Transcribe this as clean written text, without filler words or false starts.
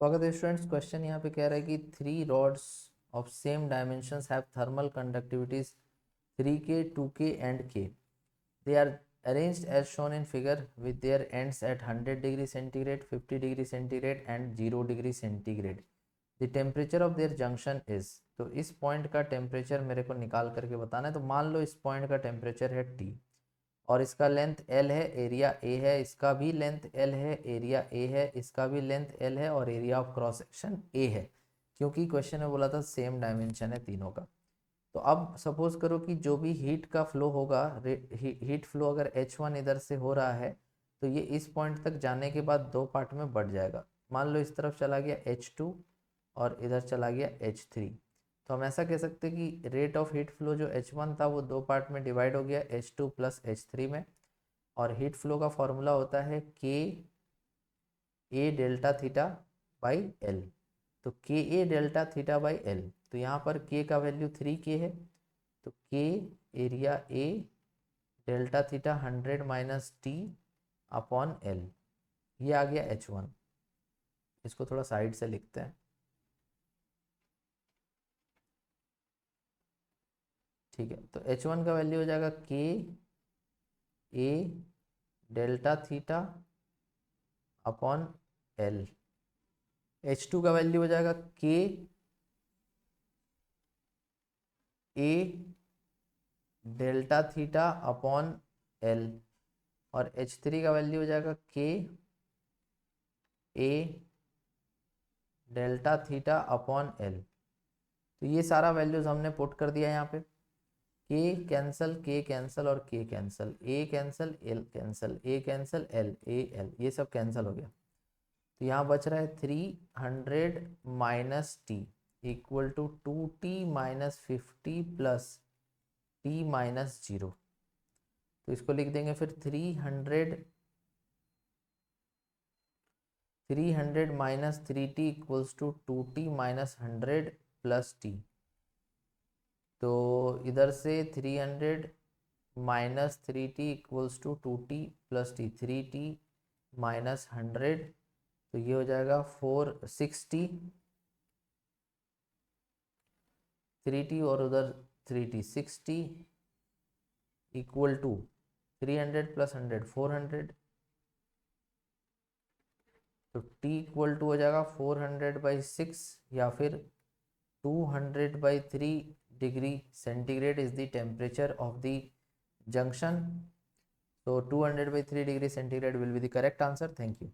तो अगर students question यहाँ पे कह रहा है कि 3 rods of same dimensions have thermal conductivities 3K, 2K and K. They are arranged as shown in figure with their ends at 100 degree centigrade, 50 degree centigrade and 0 degree centigrade. The temperature of their junction is. तो इस point का temperature मेरे को निकाल करके बताना है। तो मान लो इस पॉइंट का टेम्परेचर है T और इसका लेंथ L है, एरिया A है, इसका भी लेंथ L है, एरिया A है, इसका भी लेंथ L है और area of cross section A है, क्योंकि क्वेश्चन में बोला था सेम डायमेंशन है तीनों का। तो अब सपोज करो कि जो भी हीट का फ्लो होगा, हीट फ्लो अगर H1 इधर से हो रहा है तो ये इस पॉइंट तक जाने के बाद दो पार्ट में बढ़ जाएगा। मान लो इस तरफ चला गया H2 और इधर चला गया H3। तो हम ऐसा कह सकते हैं कि रेट ऑफ हीट फ्लो जो H1 था वो दो पार्ट में डिवाइड हो गया H2 प्लस H3 में। और हीट फ्लो का फॉर्मूला होता है के A delta theta by L. तो के A delta theta by L, तो यहाँ पर के का वैल्यू 3K है, तो के area A delta theta 100 minus T upon L, ये आ गया H1। इसको थोड़ा साइड से लिखते हैं, ठीक है। तो H1 का वैल्यू हो जाएगा K A delta theta upon L. H2 का वैल्यू हो जाएगा K A delta theta upon L और H3 का वैल्यू हो जाएगा K A delta theta upon L. तो ये सारा वैल्यूज हमने पुट कर दिया यहाँ पे। के कैंसल और के cancel, A cancel L cancel, A cancel L A L, ये सब कैंसिल हो गया। तो यहाँ बच रहा है 300 minus T equal to 2T minus 50 plus T minus 0। तो इसको लिख देंगे फिर 300 minus 3T equals to 2T minus 100 plus T. तो इधर से 300 minus 3T equals to 2T plus T, 3T minus 100, तो ये हो जाएगा 460, 3T और उधर 3T 60 इक्वल टू 300 प्लस 100 400। तो T इक्वल टू हो जाएगा 400/6 या फिर 200/3 degree centigrade is the temperature of the junction. So 200/3 degree centigrade will be the correct answer. Thank you.